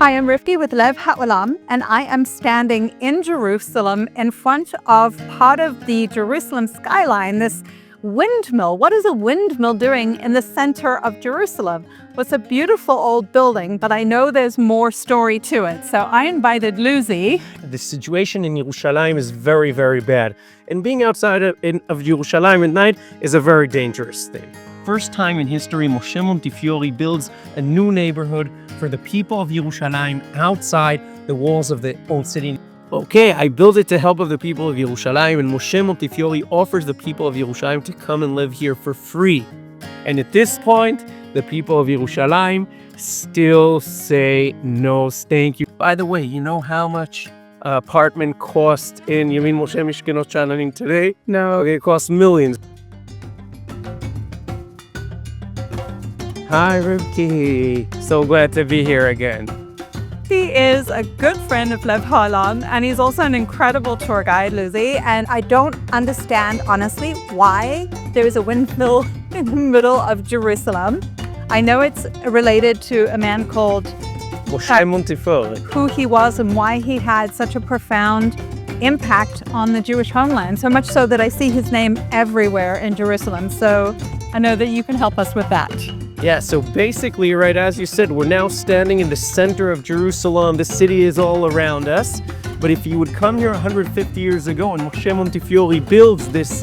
Hi, I'm Rivki with Lev Haolam, and I am standing in Jerusalem in front of part of the Jerusalem skyline, this windmill. What is a windmill doing in the center of Jerusalem? Well, it's a beautiful old building, but I know there's more story to it. So I invited Luzi. The situation in Yerushalayim is very, very bad. And being outside of Yerushalayim at night is a very dangerous thing. First time in history, Moshe Montefiore builds a new neighborhood for the people of Yerushalayim outside the walls of the old city. Okay, I built it to help of the people of Yerushalayim, and Moshe Montefiore offers the people of Yerushalayim to come and live here for free. And at this point, the people of Yerushalayim still say no, thank you. By the way, you know how much an apartment cost in Yamin Moshe Mishkenot Sha'ananim today? No, it costs millions. Hi, Rivki. So glad to be here again. He is a good friend of Lev Haolam, and he's also an incredible tour guide, Luzi. And I don't understand, honestly, why there is a windmill in the middle of Jerusalem. I know it's related to a man called Moshe Montefiore. Who he was and why he had such a profound impact on the Jewish homeland, so much so that I see his name everywhere in Jerusalem. So I know that you can help us with that. Yeah, so basically, right, as you said, we're now standing in the center of Jerusalem. The city is all around us. But if you would come here 150 years ago and Moshe Montefiore builds this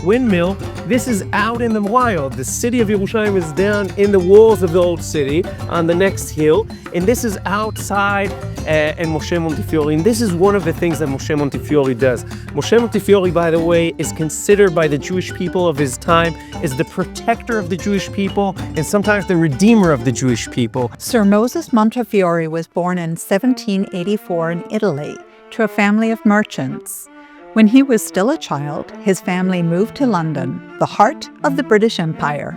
windmill, this is out in the wild. The city of Yerushalayim is down in the walls of the old city on the next hill. And this is outside and Moshe Montefiore. And this is one of the things that Moshe Montefiore does. Moshe Montefiore, by the way, is considered by the Jewish people of his time as the protector of the Jewish people and sometimes the redeemer of the Jewish people. Sir Moses Montefiore was born in 1784 in Italy to a family of merchants. When he was still a child, his family moved to London, the heart of the British Empire.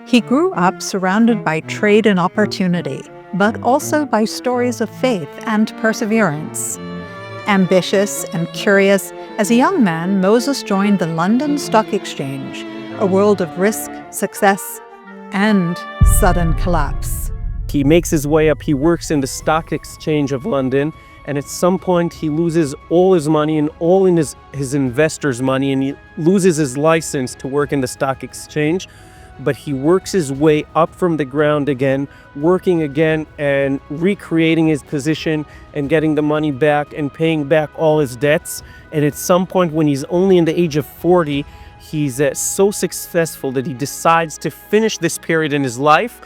He grew up surrounded by trade and opportunity, but also by stories of faith and perseverance. Ambitious and curious, as a young man, Moses joined the London Stock Exchange, a world of risk, success, and sudden collapse. He makes his way up, he works in the Stock Exchange of London, and at some point he loses all his money and all in his investors' money, and he loses his license to work in the stock exchange. But he works his way up from the ground again, working again and recreating his position and getting the money back and paying back all his debts. And at some point when he's only in the age of 40, he's so successful that he decides to finish this period in his life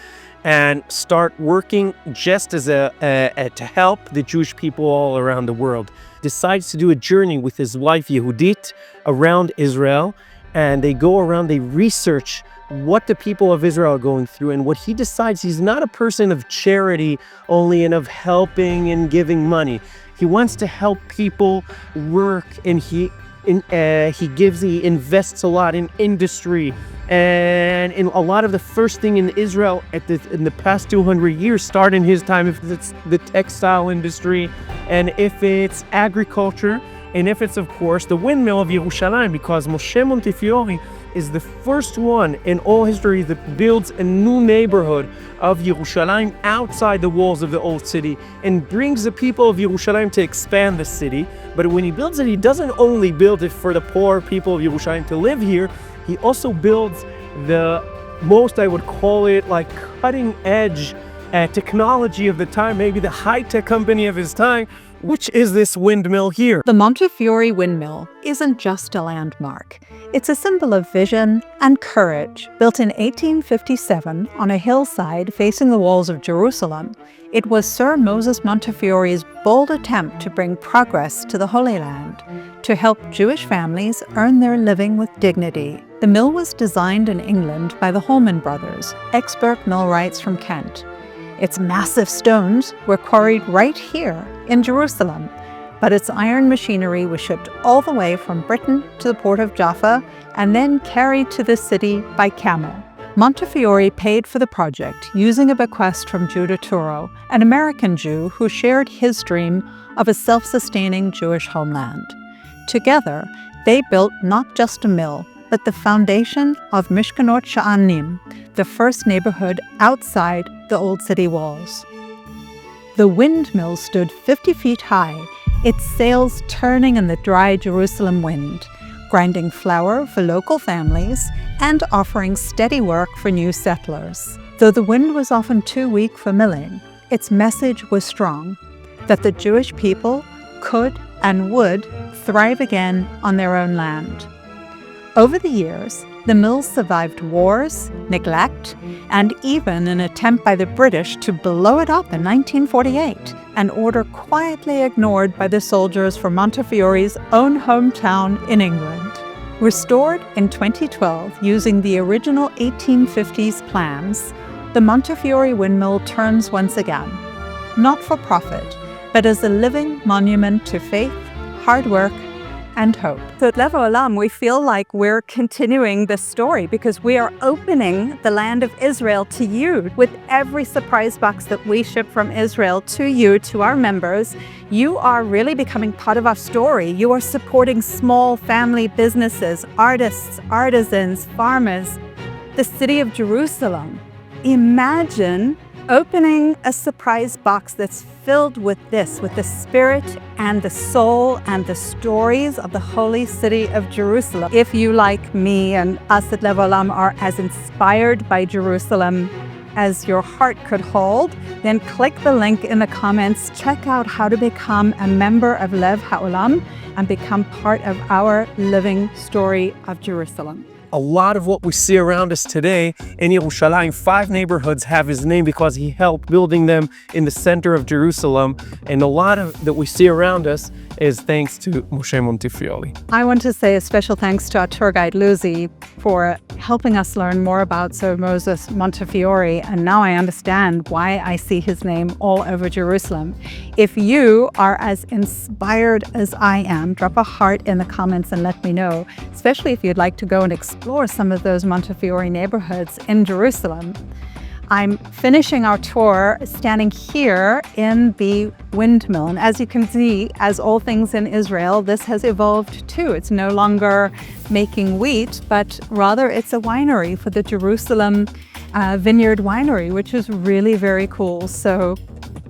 and start working just as to help the Jewish people all around the world. Decides to do a journey with his wife Yehudit around Israel, and they go around, they research what the people of Israel are going through, and what he decides, he's not a person of charity only and of helping and giving money. He wants to help people work, and he invests a lot in industry, and in a lot of the first thing in Israel in the past 200 years start in his time, if it's the textile industry, and if it's agriculture, and if it's, of course, the windmill of Yerushalayim, because Moshe Montefiore is the first one in all history that builds a new neighborhood of Yerushalayim outside the walls of the old city and brings the people of Yerushalayim to expand the city. But when he builds it, he doesn't only build it for the poor people of Yerushalayim to live here, he also builds the most, I would call it, like cutting edge technology of the time, maybe the high-tech company of his time, which is this windmill here. The Montefiore windmill isn't just a landmark. It's a symbol of vision and courage. Built in 1857 on a hillside facing the walls of Jerusalem, it was Sir Moses Montefiore's bold attempt to bring progress to the Holy Land, to help Jewish families earn their living with dignity. The mill was designed in England by the Holman brothers, expert millwrights from Kent. Its massive stones were quarried right here in Jerusalem, but its iron machinery was shipped all the way from Britain to the port of Jaffa and then carried to the city by camel. Montefiore paid for the project using a bequest from Judah Turo, an American Jew who shared his dream of a self-sustaining Jewish homeland. Together, they built not just a mill, but the foundation of Mishkenot Sha'ananim, the first neighborhood outside the old city walls. The windmill stood 50 feet high, its sails turning in the dry Jerusalem wind, grinding flour for local families and offering steady work for new settlers. Though the wind was often too weak for milling, its message was strong, that the Jewish people could and would thrive again on their own land. Over the years, the mill survived wars, neglect, and even an attempt by the British to blow it up in 1948, an order quietly ignored by the soldiers from Montefiore's own hometown in England. Restored in 2012 using the original 1850s plans, the Montefiore windmill turns once again, not for profit, but as a living monument to faith, hard work, and hope. So at Lev Haolam, we feel like we're continuing this story because we are opening the land of Israel to you with every surprise box that we ship from Israel to you, to our members. You are really becoming part of our story. You are supporting small family businesses, artists, artisans, farmers, the city of Jerusalem. Imagine opening a surprise box that's filled with this, with the spirit and the soul and the stories of the holy city of Jerusalem. If you, like me and us at Lev Haolam, are as inspired by Jerusalem as your heart could hold, then click the link in the comments, check out how to become a member of Lev Haolam and become part of our living story of Jerusalem. A lot of what we see around us today in Yerushalayim, 5 neighborhoods have his name because he helped building them in the center of Jerusalem. And a lot of that we see around us is thanks to Moshe Montefiore. I want to say a special thanks to our tour guide Luzi for helping us learn more about Sir Moses Montefiore, and now I understand why I see his name all over Jerusalem. If you are as inspired as I am, drop a heart in the comments and let me know, especially if you'd like to go and explore some of those Montefiore neighborhoods in Jerusalem. I'm finishing our tour standing here in the windmill. And as you can see, as all things in Israel, this has evolved too. It's no longer making wheat, but rather it's a winery for the Jerusalem Vineyard Winery, which is really very cool. So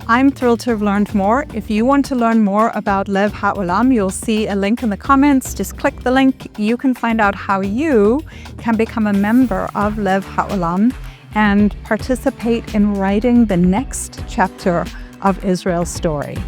I'm thrilled to have learned more. If you want to learn more about Lev Haolam, you'll see a link in the comments. Just click the link. You can find out how you can become a member of Lev Haolam and participate in writing the next chapter of Israel's story.